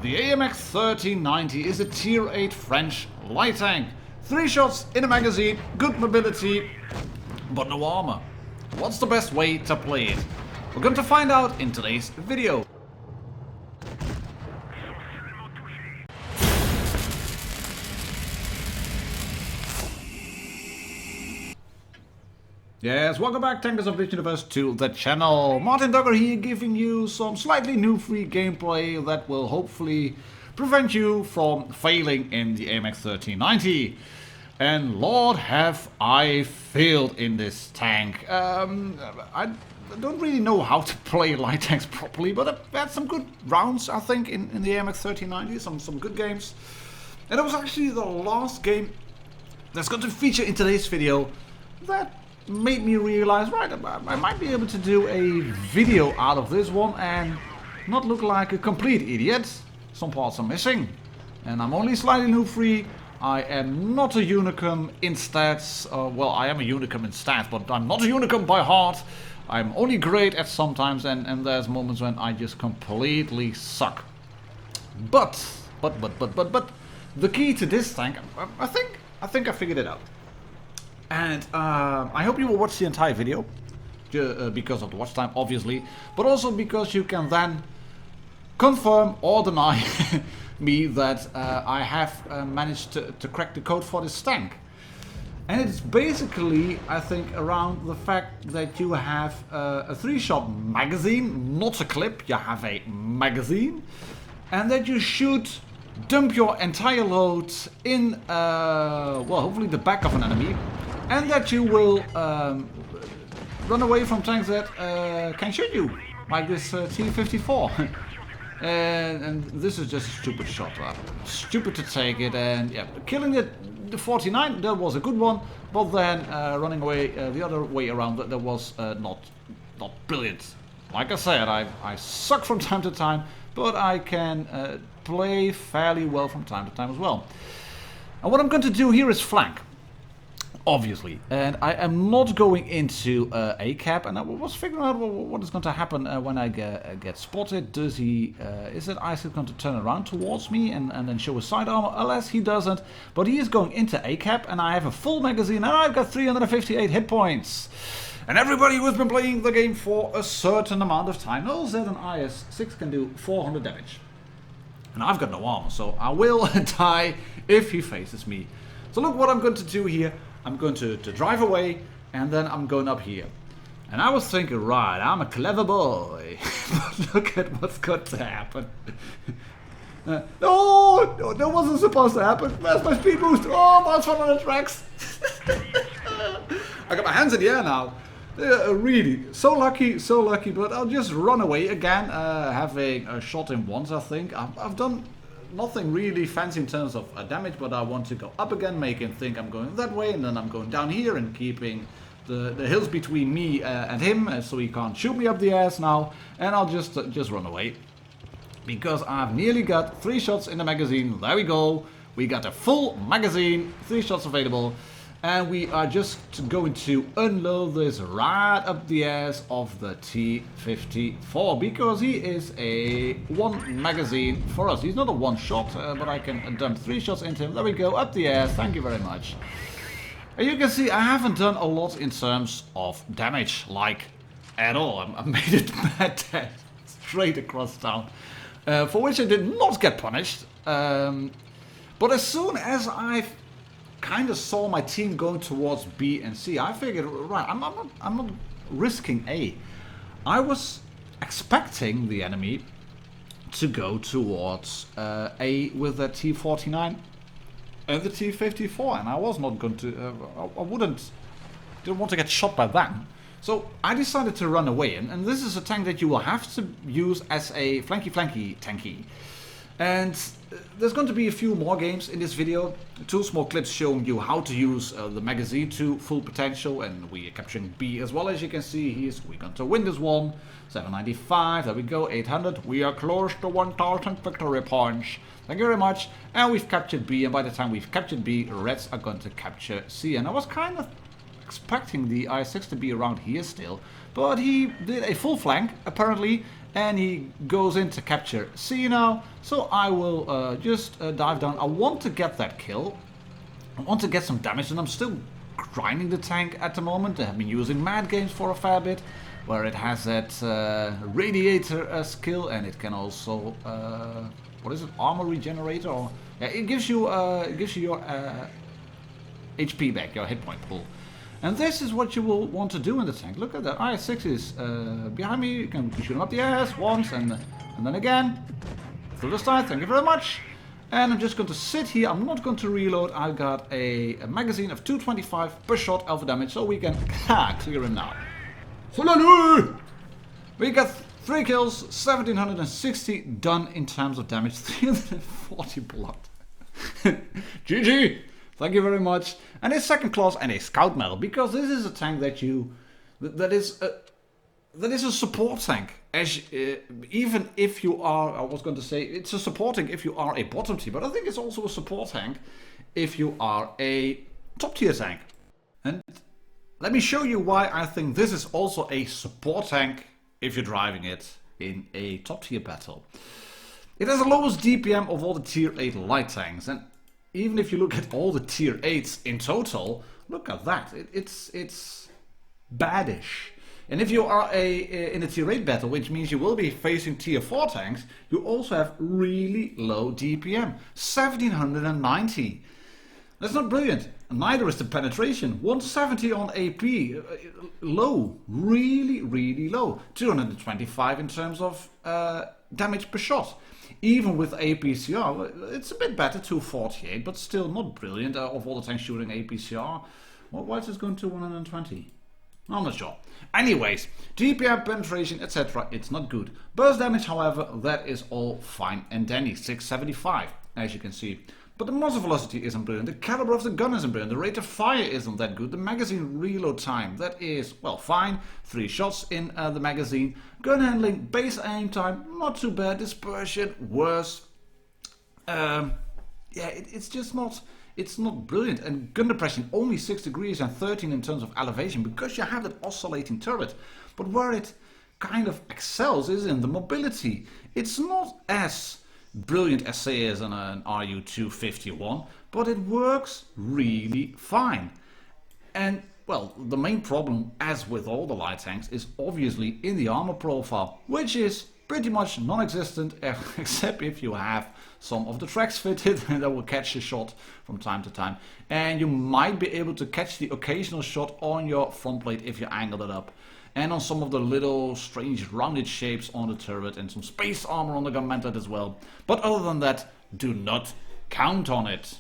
The AMX 1390 is a tier 8 French light tank. 3 shots in a magazine, good mobility, but no armor. What's the best way to play it? We're going to find out in today's video. Yes, welcome back Tankers of this universe to the channel. martindogger here, giving you some slightly new free gameplay that will hopefully prevent you from failing in the AMX 1390. And Lord have I failed in this tank. I don't really know how to play light tanks properly, but I've had some good rounds, I think, in the AMX 1390, some good games. And it was actually the last game that's going to feature in today's video that made me realize, right, I might be able to do a video out of this one and not look like a complete idiot. Some parts are missing, and I'm only slightly noob free. I am not a unicorn in stats. Well, I am a unicorn in stats, but I'm not a unicorn by heart. I'm only great at sometimes, and there's moments when I just completely suck. But the key to this tank, I think I figured it out. And I hope you will watch the entire video, because of the watch time, obviously, but also because you can then confirm or deny me that I have managed to crack the code for this tank. And it's basically, I think, around the fact that you have a 3-shot magazine, not a clip, you have a magazine, and that you should dump your entire load in, well, hopefully the back of an enemy. And that you will run away from tanks that can shoot you, like this T-54. and this is just a stupid shot. Stupid to take it, and yeah, killing the 49, that was a good one. But then running away the other way around, that was not brilliant. Like I said, I suck from time to time, but I can play fairly well from time to time as well. And what I'm going to do here is flank. Obviously, and I am not going into a cap, and I was figuring out what is going to happen when I get spotted. Does he, is that ISTATS going to turn around towards me and then show his side armor? Alas, he doesn't, but he is going into a cap, and I have a full magazine, and I've got 358 hit points. And everybody who has been playing the game for a certain amount of time knows that an IS-6 can do 400 damage. And I've got no armor, so I will die if he faces me. So look what I'm going to do here. I'm going to drive away, and then I'm going up here. And I was thinking, right, I'm a clever boy. But look at what's going to happen. No, that wasn't supposed to happen. Where's my speed boost? Oh, miles on the tracks. I got my hands in the air now. Really, so lucky, but I'll just run away again, having a shot in once, I think. I've done nothing really fancy in terms of damage, but I want to go up again, make him think I'm going that way, and then I'm going down here and keeping the hills between me and him, so he can't shoot me up the ass now, and I'll just run away. Because I've nearly got 3 shots in the magazine. There we go. We got a full magazine, 3 shots available. And we are just going to unload this right up the ass of the T-54, because he is a 1 magazine for us. He's not a 1 shot, but I can dump 3 shots into him. There we go, up the ass. Thank you very much. And you can see I haven't done a lot in terms of damage, like at all. I made it mad dead straight across town, for which I did not get punished. But as soon as I've kind of saw my team going towards B and C, I figured, right, I'm not risking A. I was expecting the enemy to go towards A with the T-49 and the T-54, and I was not going to, didn't want to get shot by them. So I decided to run away, and this is a tank that you will have to use as a flanky tanky. And there's going to be a few more games in this video. 2 small clips showing you how to use the magazine to full potential, and we are capturing B as well. As you can see, we're going to win this one. 795, there we go, 800. We are close to 1000 victory points. Thank you very much. And we've captured B, and by the time we've captured B, Reds are going to capture C. And I was kind of expecting the IS-6 to be around here still, but he did a full flank apparently, and he goes in to capture C now. So I will just dive down. I want to get that kill. I want to get some damage, and I'm still grinding the tank at the moment. I have been using Mad Games for a fair bit, where it has that radiator skill, and it can also what is it, armor regenerator, or yeah, it gives you your HP back, your hit point pool. And this is what you will want to do in the tank. Look at that, IS-6 is behind me. You can shoot him up the ass once, and then again through the side. Thank you very much. And I'm just going to sit here. I'm not going to reload. I've got a magazine of 225 per shot alpha damage, so we can clear him now. We got 3 kills, 1760 done in terms of damage, 340 blood. GG! Thank you very much. And a second class and a scout medal, because this is a tank that is a support tank. As even if you are, I was going to say, it's a supporting if you are a bottom tier, but I think it's also a support tank if you are a top tier tank. And let me show you why I think this is also a support tank if you're driving it in a top tier battle. It has the lowest DPM of all the tier 8 light tanks, and even if you look at all the tier 8s in total, look at that, it's baddish. And if you are in a tier 8 battle, which means you will be facing tier 4 tanks, you also have really low DPM, 1790. That's not brilliant. Neither is the penetration. 170 on AP, low, really low. 225 in terms of damage per shot. Even with APCR, it's a bit better, 248, but still not brilliant of all the tanks shooting APCR. Well, why is this going to 120? I'm not sure. Anyways, DPM, penetration, etc. It's not good. Burst damage, however, that is all fine and dandy. 675, as you can see. But the muzzle velocity isn't brilliant. The caliber of the gun isn't brilliant. The rate of fire isn't that good. The magazine reload time, that is, well, fine. 3 shots in the magazine. Gun handling, base aim time, not too bad. Dispersion, worse. Yeah, it's just not... It's not brilliant, and gun depression only 6 degrees and 13 in terms of elevation, because you have that oscillating turret. But where it kind of excels is in the mobility. It's not as brilliant as say as an RU-251, but it works really fine. And well, the main problem, as with all the light tanks, is obviously in the armor profile, which is pretty much non-existent, except if you have some of the tracks fitted that will catch a shot from time to time. And you might be able to catch the occasional shot on your front plate if you angle it up. And on some of the little strange rounded shapes on the turret, and some space armor on the gun mantlet as well. But other than that, do not count on it.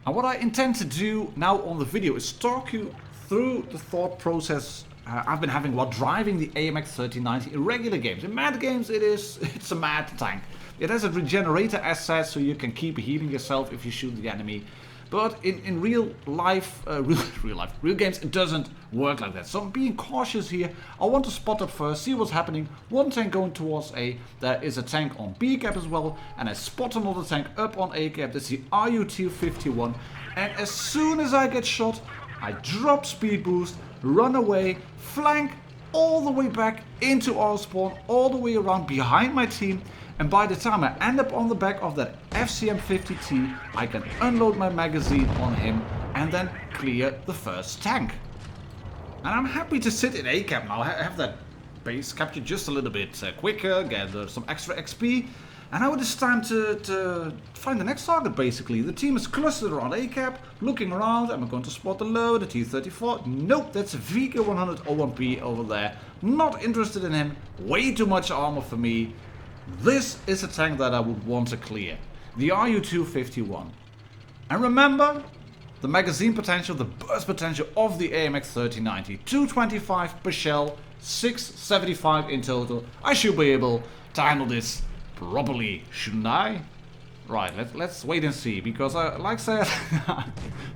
And what I intend to do now on the video is talk you through the thought process I've been having while driving the AMX 1390 in regular games. In mad games it's a mad tank. It has a regenerator asset, so you can keep healing yourself if you shoot the enemy. But in real life, real games, it doesn't work like that. So I'm being cautious here. I want to spot up first, see what's happening. One tank going towards A. There is a tank on B cap as well. And I spot another tank up on A cap. That's the RU-251. And as soon as I get shot, I drop speed boost, run away, flank all the way back into our spawn, all the way around behind my team. And by the time I end up on the back of that FCM50T, I can unload my magazine on him and then clear the first tank. And I'm happy to sit in A cap now, have that base captured just a little bit quicker, get some extra XP. And now it is time to find the next target, basically. The team is clustered around A cap, looking around. Am I going to spot the low, the T-34? Nope, that's a VK100 O1P over there. Not interested in him, way too much armor for me. This is a tank that I would want to clear. The RU-251. And remember, the magazine potential, the burst potential of the AMX 1390. 225 per shell, 675 in total. I should be able to handle this properly, shouldn't I? Right, let's wait and see, because like I said,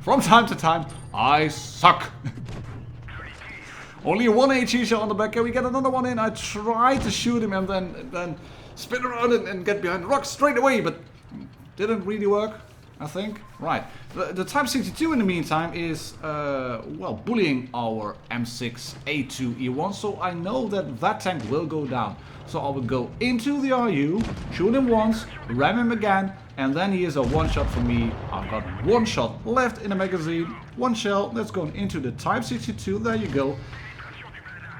from time to time, I suck. Only one HE shot on the back, and we get another one in. I tried to shoot him and then spin around and get behind the rocks straight away, but didn't really work. I think. Right. The Type 62 in the meantime is, well, bullying our M6 A2E1, so I know that that tank will go down. So I will go into the RU, shoot him once, ram him again, and then he is a one-shot for me. I've got one shot left in the magazine, one shell. That's going into the Type 62. There you go.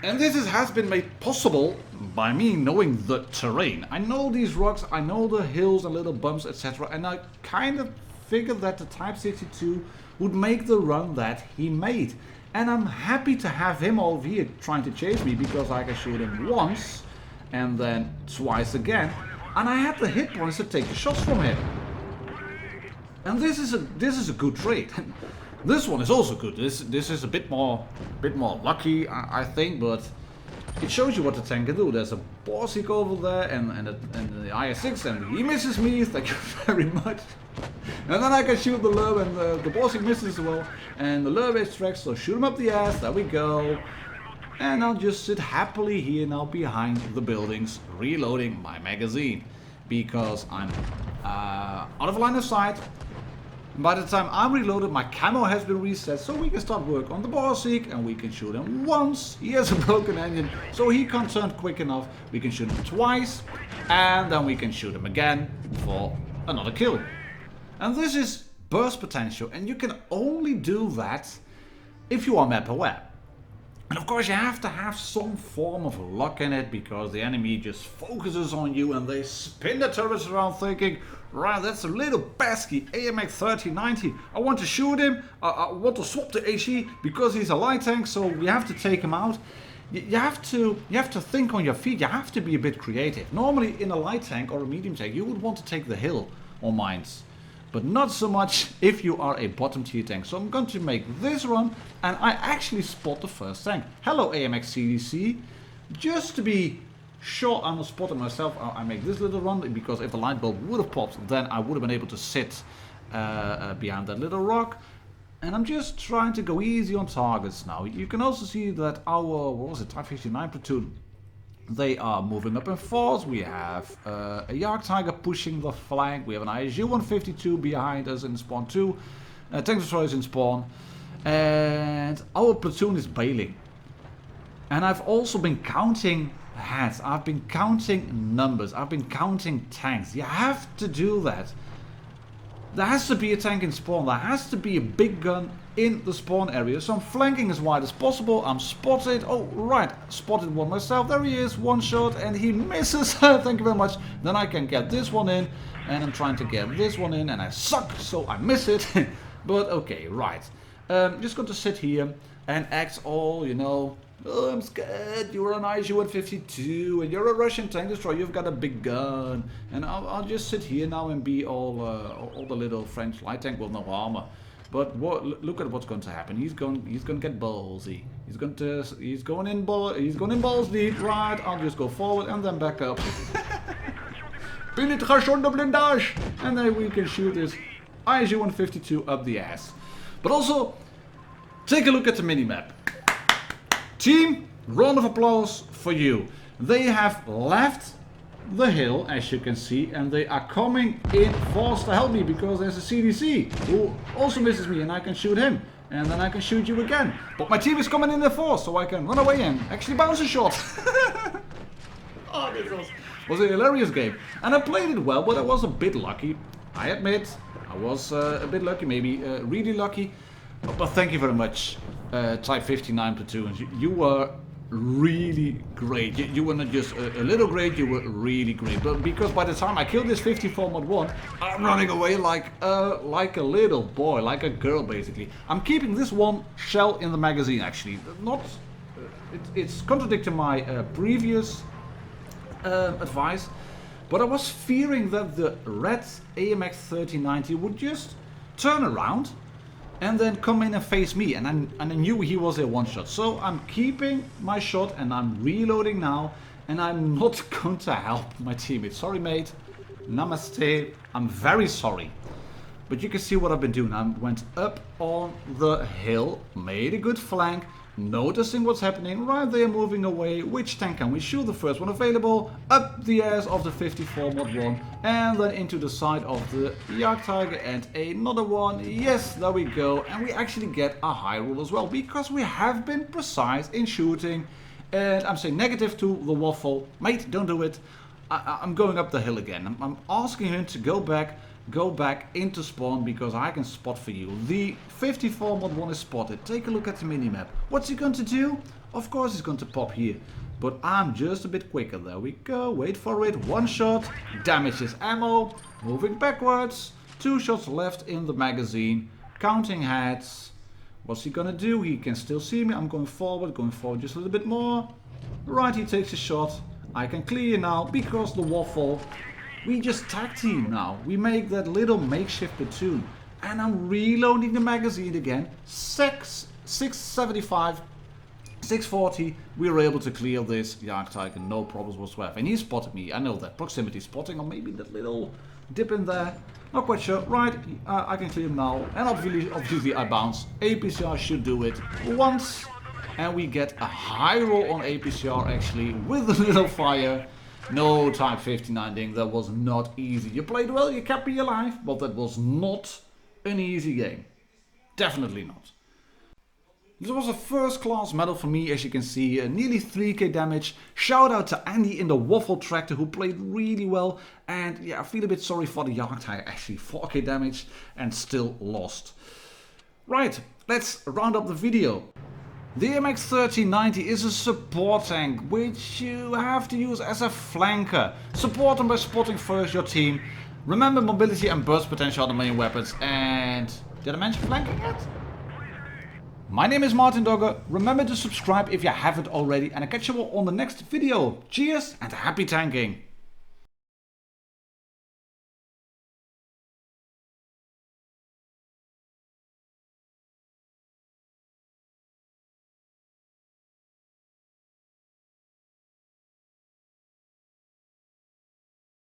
And this has been made possible by me knowing the terrain. I know these rocks, I know the hills and little bumps, etc. And I kind of figured that the Type 62 would make the run that he made. And I'm happy to have him over here trying to chase me, because I can shoot him once and then twice again. And I had the hit points to take the shots from him. And this is a good trade. This one is also good. This is a bit more lucky, I think, but it shows you what the tank can do. There's a Borsig over there and the IS6, and he misses me. Thank you very much. And then I can shoot the Lurb, and the Borsig misses as well. And the Lurb is tracked, so shoot him up the ass. There we go. And I'll just sit happily here now behind the buildings, reloading my magazine, because I'm out of line of sight. By the time I'm reloaded, my camo has been reset, so we can start work on the Borsig, and we can shoot him once. He has a broken engine, so he can't turn quick enough. We can shoot him twice, and then we can shoot him again for another kill. And this is burst potential, and you can only do that if you are map aware. And of course you have to have some form of luck in it, because the enemy just focuses on you and they spin the turrets around thinking, right, that's a little pesky AMX 3090. I want to shoot him, I want to swap the HE because he's a light tank, so we have to take him out. You have to think on your feet, you have to be a bit creative. Normally in a light tank or a medium tank you would want to take the hill or mines. But not so much if you are a bottom tier tank. So I'm going to make this run, and I actually spot the first tank. Hello AMX CDC. Just to be sure I'm not spotting myself, I make this little run, because if the light bulb would have popped, then I would have been able to sit behind that little rock. And I'm just trying to go easy on targets now. You can also see that our, what was it, Type 59 platoon, they are moving up in force. We have a Yark Tiger pushing the flank. We have an ISU 152 behind us in spawn 2. Tank destroyers in spawn. And our platoon is bailing. And I've also been counting heads. I've been counting numbers. I've been counting tanks. You have to do that. There has to be a tank in spawn. There has to be a big gun in the spawn area. So I'm flanking as wide as possible. I'm spotted. Oh, right. Spotted one myself. There he is. One shot and he misses. Thank you very much. Then I can get this one in. And I'm trying to get this one in. And I suck. So I miss it. But okay, right. Just going to sit here and act all, you know. Oh, I'm scared. You're an ISU 152 and you're a Russian tank destroyer. You've got a big gun, and I'll just sit here now and be all the little French light tank with no armor. But look at what's going to happen. He's going to get ballsy. He's going in balls deep. Right. I'll just go forward and then back up. Penetration de blindage, and then we can shoot this ISU 152 up the ass. But also, take a look at the minimap. Team, round of applause for you. They have left the hill, as you can see, and they are coming in force to help me, because there's a CDC who also misses me and I can shoot him. And then I can shoot you again. But my team is coming in the force, so I can run away and actually bounce a shot. Oh, this was a hilarious game. And I played it well, but I was a bit lucky. I admit, I was a bit lucky, maybe really lucky. But thank you very much, Type 59 platoons. You were really great. You were not just a little great, you were really great. But because by the time I killed this 54 mod 1, I'm running away like a little boy, like a girl basically. I'm keeping this one shell in the magazine actually. It's contradicting my previous advice. But I was fearing that the red AMX 3090 would just turn around and then come in and face me, and I knew he was a one-shot. So I'm keeping my shot and I'm reloading now, and I'm not going to help my teammates. Sorry mate, namaste, I'm very sorry. But you can see what I've been doing. I went up on the hill, made a good flank, noticing what's happening. Right, they are moving away. Which tank can we shoot? The first one available. Up the ass of the 54 mod 1. And then into the side of the Jagdtiger and another one. Yes, there we go. And we actually get a high roll as well. Because we have been precise in shooting. And I'm saying negative to the waffle. Mate, don't do it. I'm going up the hill again. I'm asking him to go back into spawn because I can spot for you. The 54 mod 1 is spotted. Take a look at the minimap. What's he going to do? Of course he's going to pop here. But I'm just a bit quicker. There we go. Wait for it. One shot. Damages ammo. Moving backwards. 2 shots left in the magazine. Counting heads. What's he gonna do? He can still see me. I'm going forward just a little bit more. Right, he takes a shot. I can clear now because the waffle. We just tag team now. We make that little makeshift platoon. And I'm reloading the magazine again. 675, 640. We were able to clear this Jagdtiger, no problems whatsoever. And he spotted me. I know that. Proximity spotting, or maybe that little dip in there. Not quite sure. Right, I can clear him now. And obviously I bounce. APCR should do it once. And we get a high roll on APCR actually with a little fire. No type 59 ding, that was not easy. You played well, you kept me alive, but that was not an easy game. Definitely not. This was a first class medal for me, as you can see, nearly 3k damage. Shout out to Andy in the waffle tractor who played really well. And yeah, I feel a bit sorry for the Jagdtiger, actually 4k damage and still lost. Right, let's round up the video. The AMX 1390 is a support tank which you have to use as a flanker. Support them by spotting first your team. Remember, mobility and burst potential are the main weapons. And did I mention flanking yet? My name is martindogger. Remember to subscribe if you haven't already, and I'll catch you all on the next video. Cheers and happy tanking!